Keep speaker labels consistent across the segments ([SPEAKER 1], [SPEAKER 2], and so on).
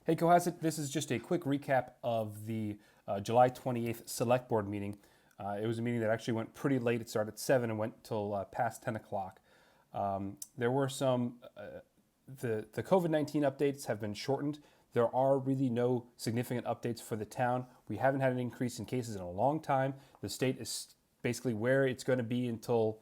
[SPEAKER 1] Hey Cohasset, this is just a quick recap of the July 28th Select Board meeting. It was a meeting that actually went pretty late. It started at 7 and went till past 10 o'clock. There were the COVID-19 updates have been shortened. There are really no significant updates for the town. We haven't had an increase in cases in a long time. The state is basically where it's going to be until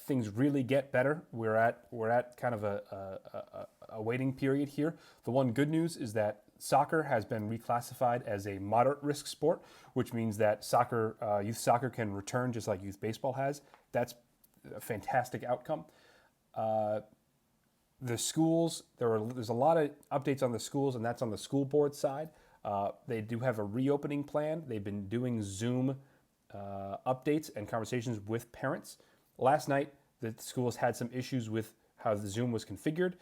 [SPEAKER 1] things really get better. We're at kind of a waiting period here. The one good news is that soccer has been reclassified as a moderate risk sport, which means that youth soccer can return just like youth baseball has. That's a fantastic outcome. The schools, there's a lot of updates on the schools, and that's on the school board side. They do have a reopening plan. They've been doing Zoom updates and conversations with parents. Last night, the schools had some issues with how the Zoom was configured.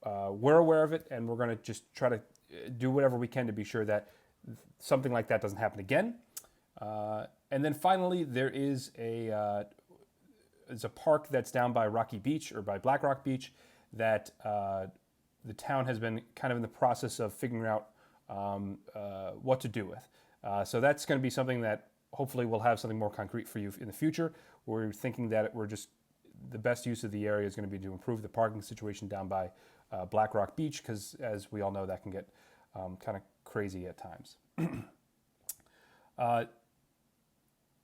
[SPEAKER 1] We're aware of it, and we're going to just try to do whatever we can to be sure that something like that doesn't happen again. And then finally, there's a park that's down by Rocky Beach, or by Black Rock Beach, that the town has been kind of in the process of figuring out what to do with. So that's going to be something that hopefully we'll have something more concrete for you in the future. We're thinking that the best use of the area is going to be to improve the parking situation down by Black Rock Beach, because as we all know, that can get kind of crazy at times.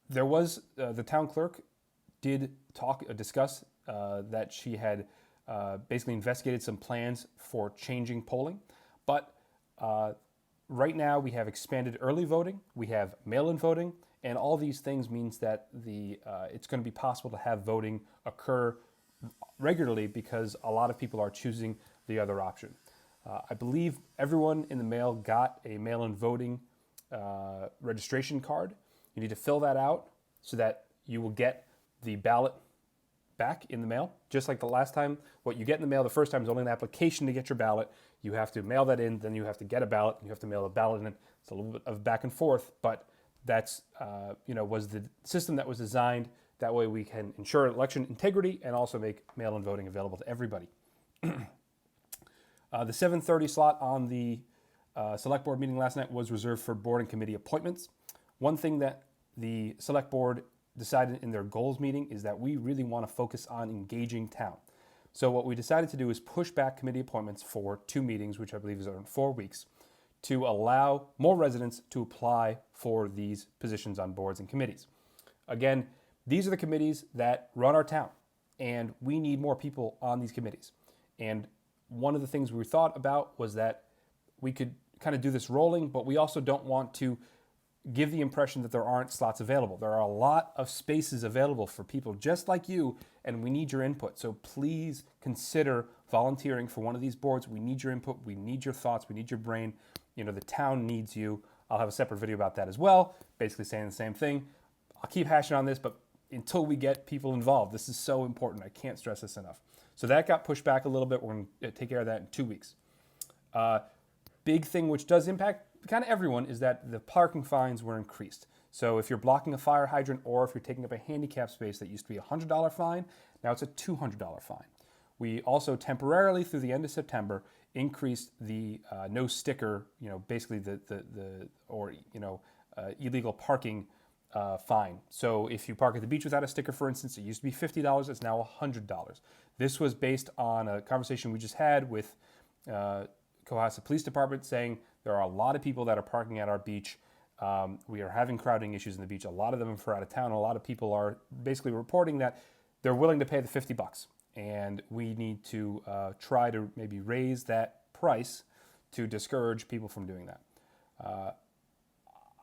[SPEAKER 1] There was the town clerk did discuss that she had basically investigated some plans for changing polling, but right now we have expanded early voting, we have mail-in voting, and all these things means that it's going to be possible to have voting occur regularly because a lot of people are choosing the other option. I believe everyone in the mail got a mail-in voting registration card. You need to fill that out so that you will get the ballot back in the mail. Just like the last time, what you get in the mail the first time is only an application to get your ballot. You have to mail that in, then you have to get a ballot, and you have to mail a ballot in. It's a little bit of back and forth, but that's was the system that was designed. That way we can ensure election integrity and also make mail-in voting available to everybody. The 7:30 slot on the select board meeting last night was reserved for board and committee appointments. One thing that the select board decided in their goals meeting is that we really want to focus on engaging town. So what we decided to do is push back committee appointments for 2 meetings, which I believe is in 4 weeks, to allow more residents to apply for these positions on boards and committees. Again, these are the committees that run our town, and we need more people on these committees. And one of the things we thought about was that we could kind of do this rolling, but we also don't want to give the impression that there aren't slots available. There are a lot of spaces available for people just like you, and we need your input. So please consider volunteering for one of these boards. We need your input. We need your thoughts. We need your brain. The town needs you. I'll have a separate video about that as well, basically saying the same thing. I'll keep hashing on this, but until we get people involved, this is so important. I can't stress this enough. So that got pushed back a little bit. We're going to take care of that in 2 weeks. Big thing which does impact kind of everyone is that the parking fines were increased. So if you're blocking a fire hydrant or if you're taking up a handicap space, that used to be a $100 fine, now it's a $200 fine. We also temporarily, through the end of September, increased the no sticker, basically illegal parking fine. So if you park at the beach without a sticker, for instance, it used to be $50, it's now $100. This was based on a conversation we just had with Cohasset Police Department saying there are a lot of people that are parking at our beach. We are having crowding issues in the beach. A lot of them are out of town. A lot of people are basically reporting that they're willing to pay the $50. And we need to try to maybe raise that price to discourage people from doing that.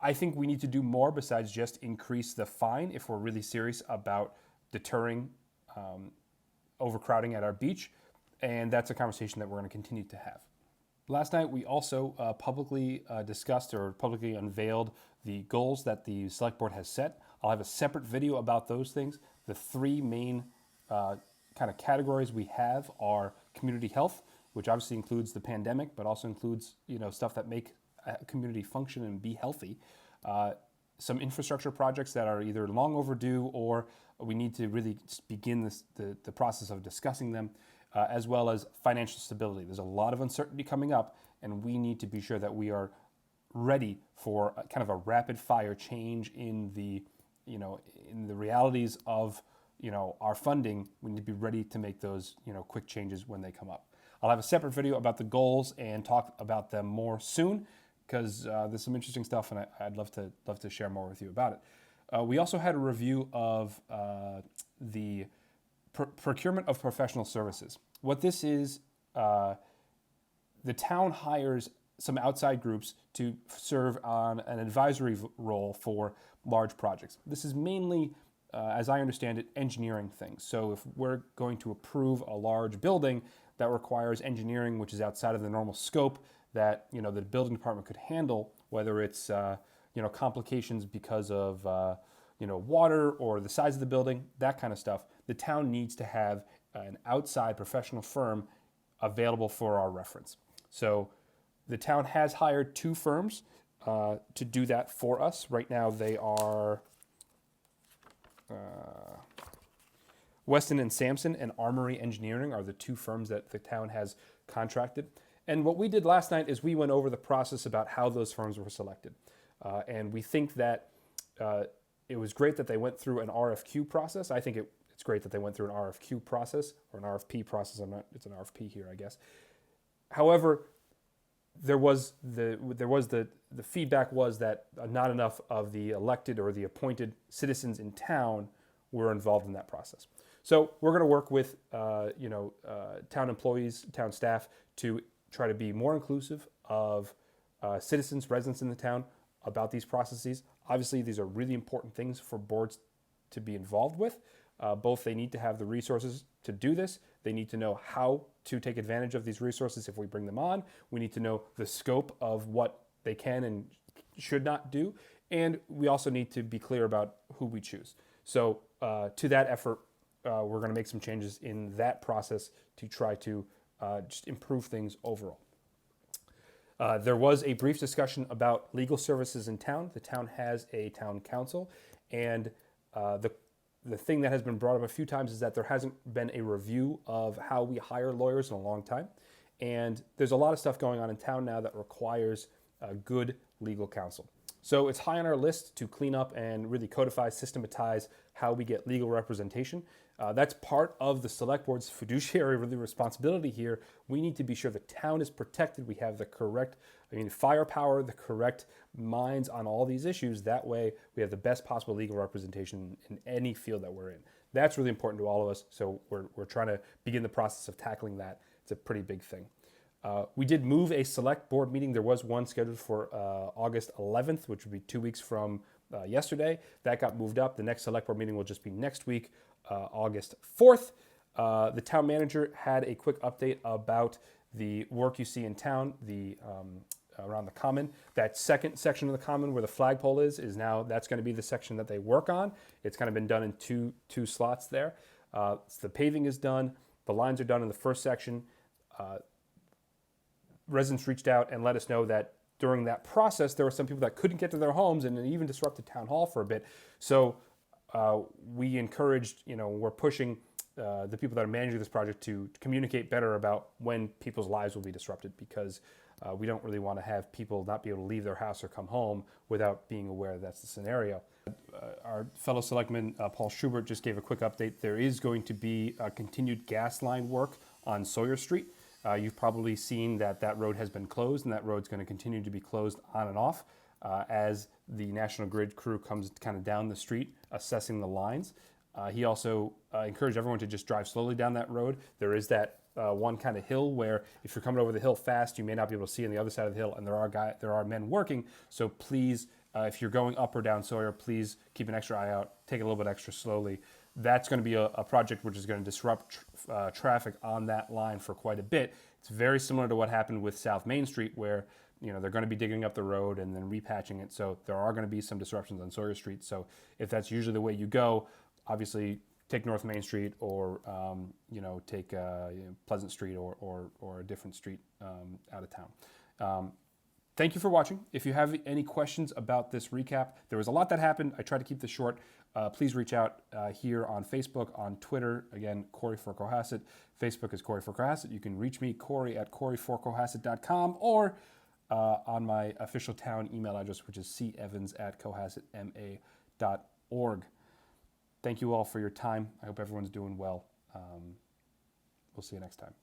[SPEAKER 1] I think we need to do more besides just increase the fine if we're really serious about deterring overcrowding at our beach. And that's a conversation that we're going to continue to have. Last night, we also publicly discussed or publicly unveiled the goals that the select board has set. I'll have a separate video about those things. The 3 main kind of categories we have are community health, which obviously includes the pandemic, but also includes stuff that make a community function and be healthy. Some infrastructure projects that are either long overdue or we need to really begin the process of discussing them. as well as financial stability. There's a lot of uncertainty coming up, and we need to be sure that we are ready for kind of a rapid fire change in the, in the realities of, our funding. We need to be ready to make those, quick changes when they come up. I'll have a separate video about the goals and talk about them more soon, because there's some interesting stuff, and I'd love to share more with you about it. We also had a review of the procurement of professional services. What this is, the town hires some outside groups to serve on an advisory role for large projects. This is mainly, as I understand it, engineering things. So if we're going to approve a large building that requires engineering, which is outside of the normal scope that the building department could handle, whether it's complications because of water or the size of the building, that kind of stuff, the town needs to have an outside professional firm available for our reference. So the town has hired 2 firms to do that for us. Right now they are Weston and Sampson and Armory Engineering are the 2 firms that the town has contracted. And what we did last night is we went over the process about how those firms were selected. And we think that it was great that they went through an RFQ process. I think it's great that they went through an RFQ process or an RFP process. It's an RFP here, I guess. However, there was the feedback was that not enough of the elected or the appointed citizens in town were involved in that process. So we're going to work with town employees, town staff to try to be more inclusive of citizens, residents in the town about these processes. Obviously, these are really important things for boards to be involved with. Both they need to have the resources to do this. They need to know how to take advantage of these resources if we bring them on. We need to know the scope of what they can and should not do. And we also need to be clear about who we choose. So to that effort, we're going to make some changes in that process to try to just improve things overall. There was a brief discussion about legal services in town. The town has a town council, and the thing that has been brought up a few times is that there hasn't been a review of how we hire lawyers in a long time. And there's a lot of stuff going on in town now that requires good legal counsel. So it's high on our list to clean up and really codify, systematize how we get legal representation. That's part of the select board's fiduciary responsibility here. We need to be sure the town is protected. We have the correct, firepower, the correct minds on all these issues. That way we have the best possible legal representation in any field that we're in. That's really important to all of us. So we're trying to begin the process of tackling that. It's a pretty big thing. We did move a select board meeting. There was one scheduled for August 11th, which would be 2 weeks from yesterday. That got moved up. The next select board meeting will just be next week, August 4th. The town manager had a quick update about the work you see in town, around the common. That second section of the common where the flagpole is now, that's going to be the section that they work on. It's kind of been done in two slots there. So the paving is done. The lines are done in the first section. Residents reached out and let us know that during that process, there were some people that couldn't get to their homes, and it even disrupted town hall for a bit. So we encouraged, we're pushing the people that are managing this project to communicate better about when people's lives will be disrupted, because we don't really want to have people not be able to leave their house or come home without being aware that's the scenario. Our fellow selectman, Paul Schubert, just gave a quick update. There is going to be continued gas line work on Sawyer Street. You've probably seen that road has been closed, and that road's going to continue to be closed on and off as the National Grid crew comes kind of down the street assessing the lines. He also encouraged everyone to just drive slowly down that road. There is that one kind of hill where if you're coming over the hill fast, you may not be able to see on the other side of the hill, and there are men working. So please, if you're going up or down Sawyer, please keep an extra eye out. Take it a little bit extra slowly. That's going to be a project which is going to disrupt traffic on that line for quite a bit. It's very similar to what happened with South Main Street, where they're going to be digging up the road and then repatching it. So there are going to be some disruptions on Sawyer Street. So if that's usually the way you go, obviously take North Main Street or take Pleasant Street or a different street out of town. Thank you for watching. If you have any questions about this recap, there was a lot that happened. I tried to keep this short. Please reach out here on Facebook, on Twitter. Again, Corey for Cohasset. Facebook is Corey for Cohasset. You can reach me, Corey at coreyforcohasset.com, or on my official town email address, which is cevans@cohassetma.org. Thank you all for your time. I hope everyone's doing well. We'll see you next time.